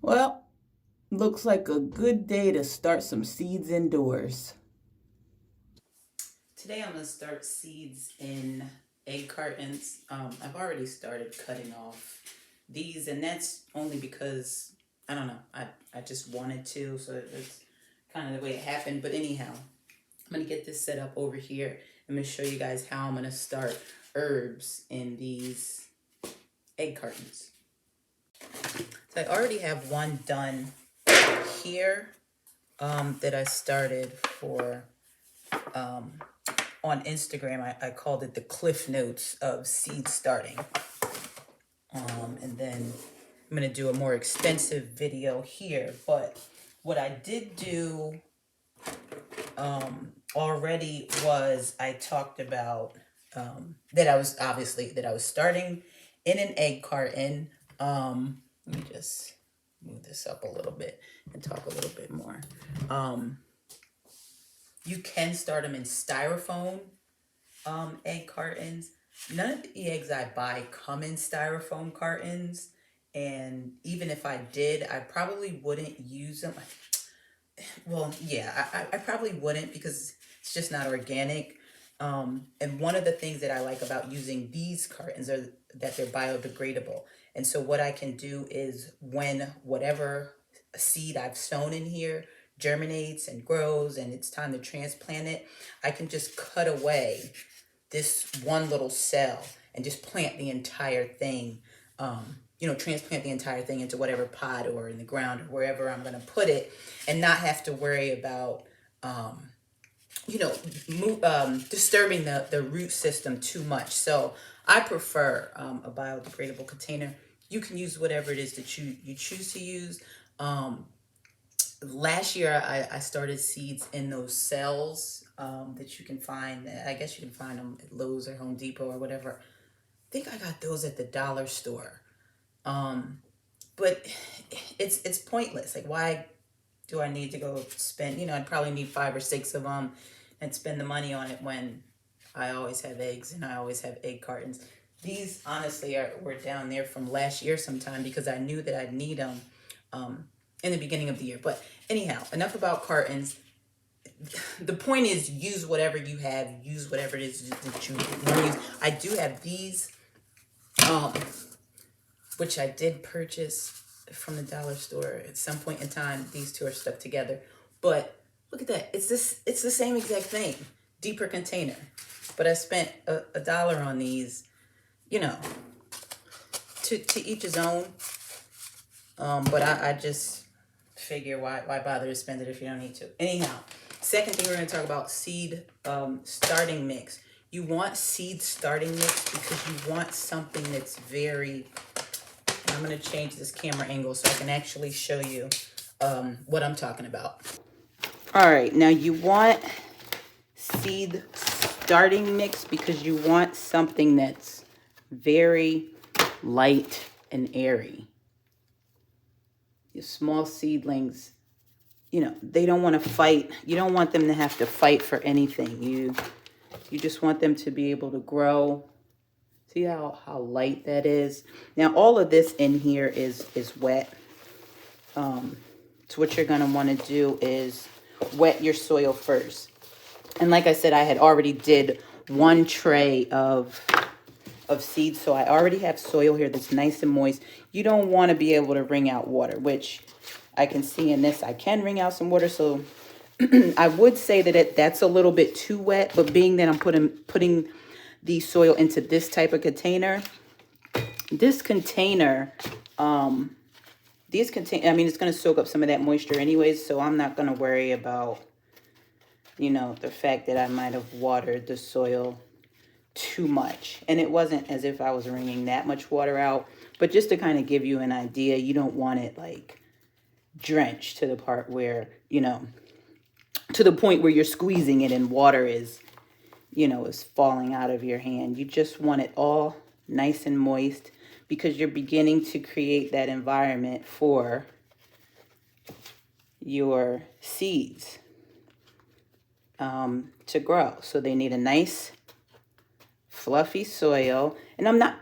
Well, looks like a good day to start some seeds indoors. Today I'm going to start seeds in egg cartons. I've already started cutting off these, and that's only because, I don't know, I just wanted to, so it's kind of the way it happened. But anyhow, I'm going to get this set up over here. I'm going to show you guys how I'm going to start herbs in these egg cartons. So I already have one done here that I started for on Instagram. I called it the Cliff Notes of seed starting. And then I'm going to do a more extensive video here. But what I did do already was I talked about that I was starting in an egg carton. Let me just move this up a little bit and talk a little bit more. You can start them in styrofoam egg cartons. None of the eggs I buy come in styrofoam cartons. And even if I did, I probably wouldn't use them. Well, yeah, I probably wouldn't because it's just not organic. And one of the things that I like about using these cartons are that they're biodegradable. And so what I can do is when whatever seed I've sown in here germinates and grows and it's time to transplant it, I can just cut away this one little cell and just plant the entire thing, transplant the entire thing into whatever pot or in the ground or wherever I'm going to put it, and not have to worry about, disturbing the root system too much. So I prefer a biodegradable container. You can use whatever it is that you choose to use. Last year, I started seeds in those cells that you can find. I guess you can find them at Lowe's or Home Depot or whatever. I think I got those at the dollar store. But it's pointless. Like, why do I need to go spend, I'd probably need 5 or 6 of them and spend the money on it when I always have eggs and I always have egg cartons. These, honestly, were down there from last year sometime because I knew that I'd need them in the beginning of the year. But anyhow, enough about cartons. The point is, use whatever you have. Use whatever it is that you want to use. I do have these, which I did purchase from the dollar store at some point in time. These two are stuck together. But look at that. It's the same exact thing. Deeper container. But I spent $1 on these, to each his own. But I just figure why bother to spend it if you don't need to. Anyhow, second thing we're going to talk about, seed starting mix. You want seed starting mix because you want something that's very... I'm going to change this camera angle so I can actually show you what I'm talking about. All right, now you want seed starting mix because you want something that's very light and airy. Your small seedlings, they don't want to fight. You don't want them to have to fight for anything. You just want them to be able to grow. See how light that is? Now, all of this in here is wet. So what you're going to want to do is wet your soil first. And like I said, I had already did 1 tray of seeds. So I already have soil here that's nice and moist. You don't want to be able to wring out water, which I can see in this. I can wring out some water. So I would say that that's a little bit too wet. But being that I'm putting the soil into this type of container, it's going to soak up some of that moisture anyways. So I'm not going to worry about, the fact that I might have watered the soil too much. And it wasn't as if I was wringing that much water out, but just to kind of give you an idea, you don't want it like drenched to the part where, to the point where you're squeezing it and water is, is falling out of your hand. You just want it all nice and moist because you're beginning to create that environment for your seeds to grow. So they need a nice fluffy soil. And let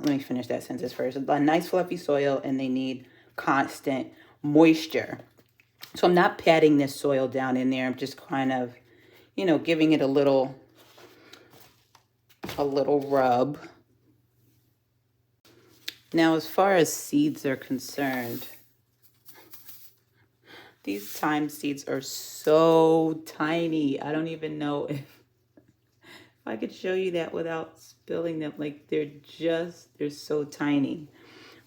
me finish that sentence first. A nice fluffy soil, and they need constant moisture. So I'm not patting this soil down in there. I'm just kind of, you know, giving it a little rub. Now, as far as seeds are concerned, these thyme seeds are so tiny. I don't even know if I could show you that without spilling them. Like, they're so tiny.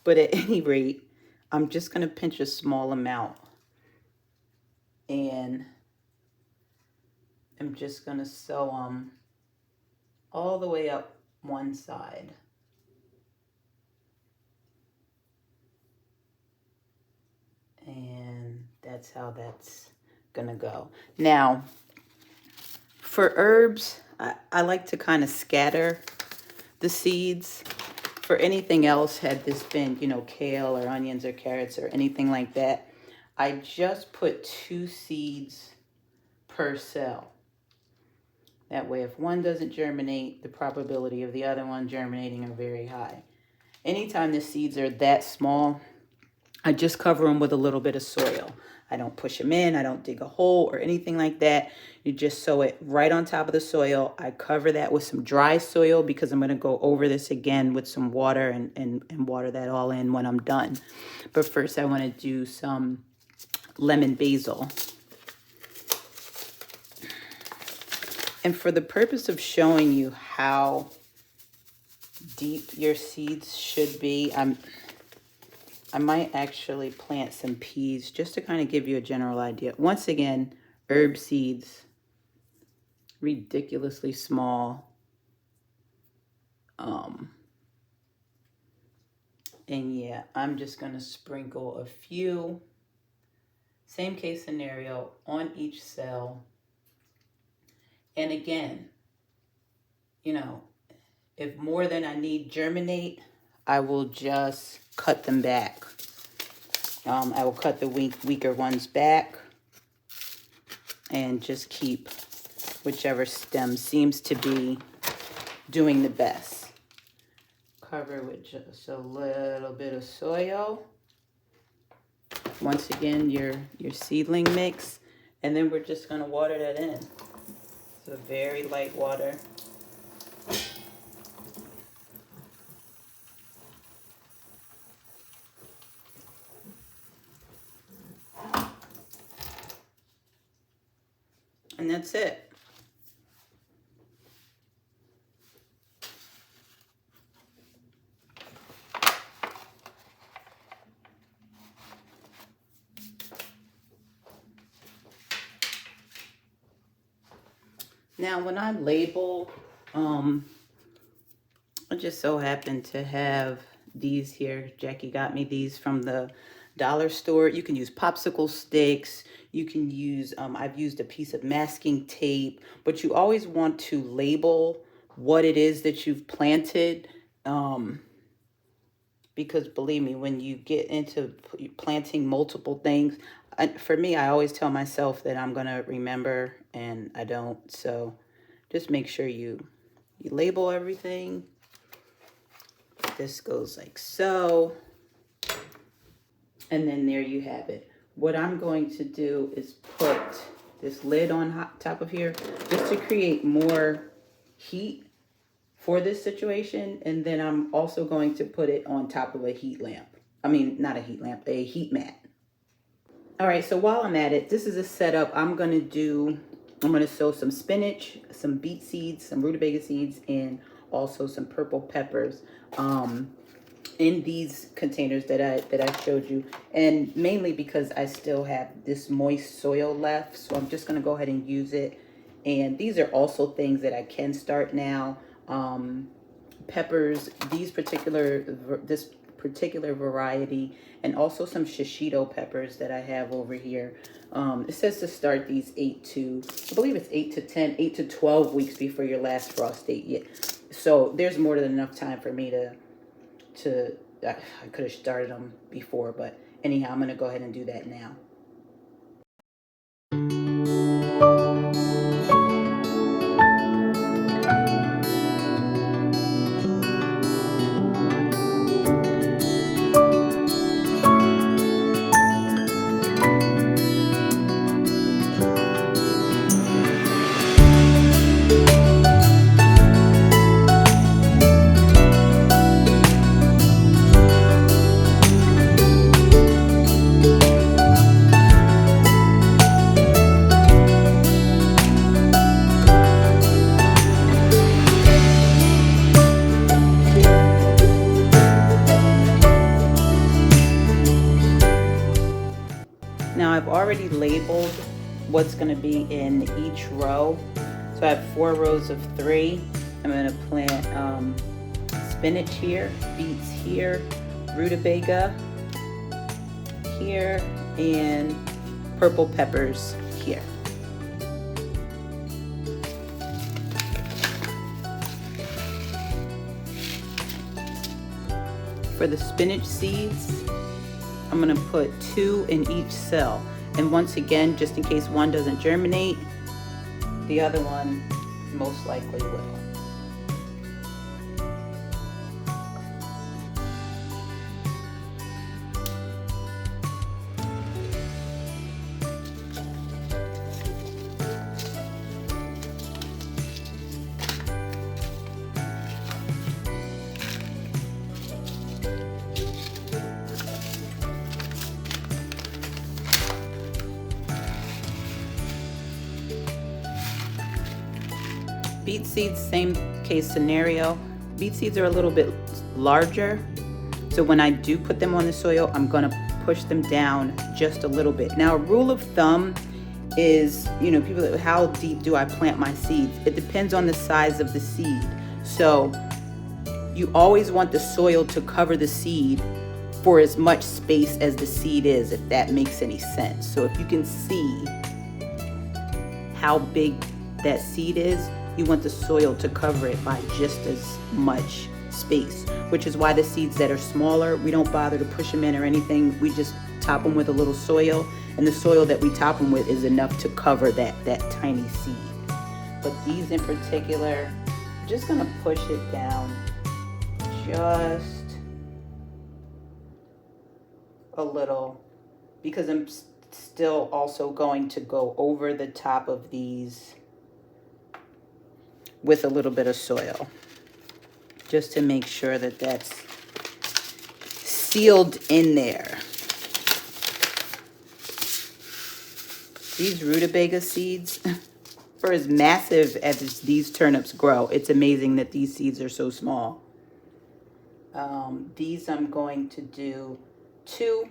But at any rate, I'm just going to pinch a small amount. And I'm just going to sow them all the way up one side. And that's how that's going to go. Now, for herbs, I like to kind of scatter the seeds. For anything else, had this been, you know, kale or onions or carrots or anything like that, I just put 2 seeds per cell. That way, if one doesn't germinate, the probability of the other one germinating are very high. Anytime the seeds are that small, I just cover them with a little bit of soil. I don't push them in. I don't dig a hole or anything like that. You just sow it right on top of the soil. I cover that with some dry soil because I'm going to go over this again with some water and water that all in when I'm done. But first I want to do some lemon basil. And for the purpose of showing you how deep your seeds should be, I might actually plant some peas just to kind of give you a general idea. Once again, herb seeds, ridiculously small. And yeah, I'm just going to sprinkle a few, same case scenario, on each cell. And again, you know, if more than I need germinate, I will just cut them back. I will cut the weaker ones back and just keep whichever stem seems to be doing the best. Cover with just a little bit of soil. Once again, your seedling mix, and then we're just going to water that in. So very light water. And that's it. Now, when I label, I just so happen to have these here. Jackie got me these from the dollar store. You can use popsicle sticks. You can use, I've used a piece of masking tape, but you always want to label what it is that you've planted. Because believe me, when you get into planting multiple things, for me, I always tell myself that I'm going to remember, and I don't. So just make sure you label everything. This goes like so. And then there you have it. What I'm going to do is put this lid on top of here just to create more heat for this situation. And then I'm also going to put it on top of a heat lamp. I mean, not a heat lamp, a heat mat. All right, so while I'm at it, this is a setup. I'm going to sow some spinach, some beet seeds, some rutabaga seeds, and also some purple peppers in these containers that I showed you. And mainly because I still have this moist soil left, so I'm just going to go ahead and use it. And these are also things that I can start now. Peppers, this particular variety, and also some shishito peppers that I have over here. It says to start these I believe it's 8 to 12 weeks before your last frost date. Yeah. So there's more than enough time for me I could have started them before, but anyhow, I'm going to go ahead and do that now. Now I've already labeled what's going to be in each row. So I have 4 rows of 3. I'm going to plant spinach here, beets here, rutabaga here, and purple peppers here. For the spinach seeds, I'm going to put 2 in each cell. And once again, just in case one doesn't germinate, the other one most likely will. Beet seeds, same case scenario. Beet seeds are a little bit larger, so when I do put them on the soil, I'm gonna push them down just a little bit. Now, a rule of thumb is, people, how deep do I plant my seeds? It depends on the size of the seed. So you always want the soil to cover the seed for as much space as the seed is, if that makes any sense. So if you can see how big that seed is, you want the soil to cover it by just as much space, which is why the seeds that are smaller, we don't bother to push them in or anything. We just top them with a little soil, and the soil that we top them with is enough to cover that tiny seed. But these in particular, I'm just gonna push it down just a little, because I'm still also going to go over the top of these with a little bit of soil, just to make sure that that's sealed in there. These rutabaga seeds, for as massive as these turnips grow, it's amazing that these seeds are so small. These I'm going to do 2,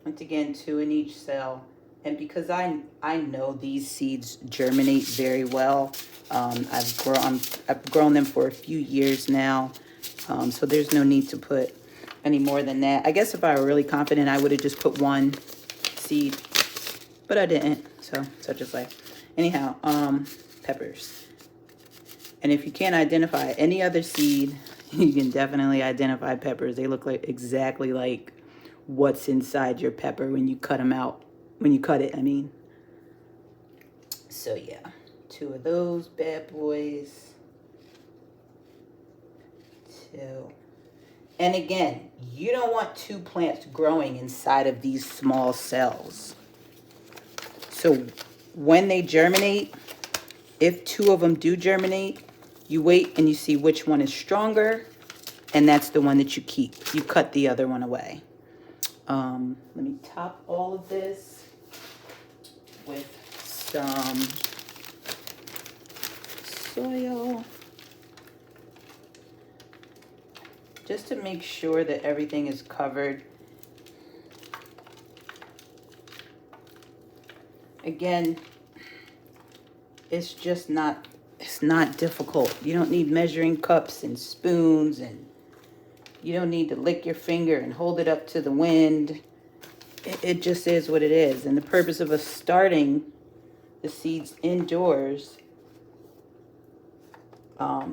once again, 2 in each cell. And because I know these seeds germinate very well, I've grown them for a few years now, so there's no need to put any more than that. I guess if I were really confident, I would have just put 1 seed, but I didn't. So such is life. Anyhow, peppers. And if you can't identify any other seed, you can definitely identify peppers. They look like exactly like what's inside your pepper when you cut them out. When you cut it, I mean. So yeah, 2 of those bad boys. 2. And again, you don't want 2 plants growing inside of these small cells. So when they germinate, if 2 of them do germinate, you wait and you see which one is stronger, and that's the one that you keep. You cut the other one away. Let me top all of this with some soil, just to make sure that everything is covered. Again, it's not difficult. You don't need measuring cups and spoons, and you don't need to lick your finger and hold it up to the wind. It just is what it is. And the purpose of us starting the seeds indoors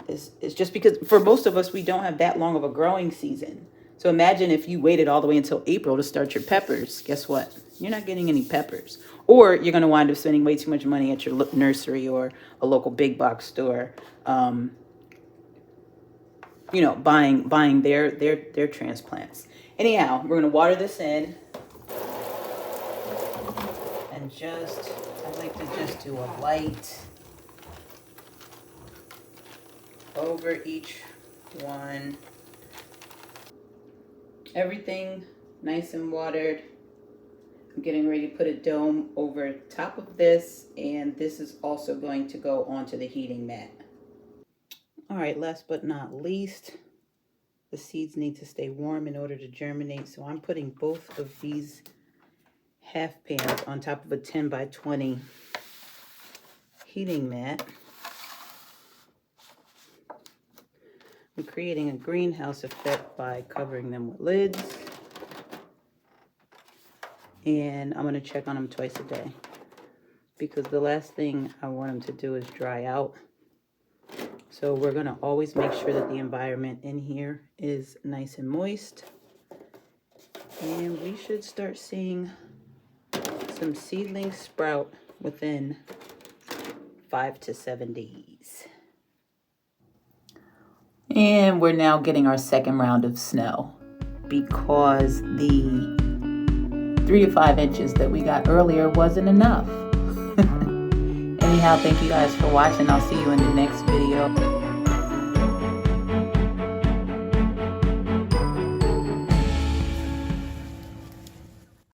is just because for most of us, we don't have that long of a growing season. So imagine if you waited all the way until April to start your peppers. Guess what? You're not getting any peppers. Or you're going to wind up spending way too much money at your nursery or a local big box store, buying their transplants. Anyhow, we're going to water this in. And I like to just do a light over each one. Everything nice and watered. I'm getting ready to put a dome over top of this, and this is also going to go onto the heating mat. All right, last but not least, the seeds need to stay warm in order to germinate, so I'm putting both of these half pans on top of a 10 by 20 heating mat. I'm creating a greenhouse effect by covering them with lids. And I'm going to check on them twice a day, because the last thing I want them to do is dry out. So we're going to always make sure that the environment in here is nice and moist. And we should start seeing some seedlings sprout within 5 to 7 days. And we're now getting our second round of snow, because the 3 to 5 inches that we got earlier wasn't enough. Anyhow, thank you guys for watching. I'll see you in the next video.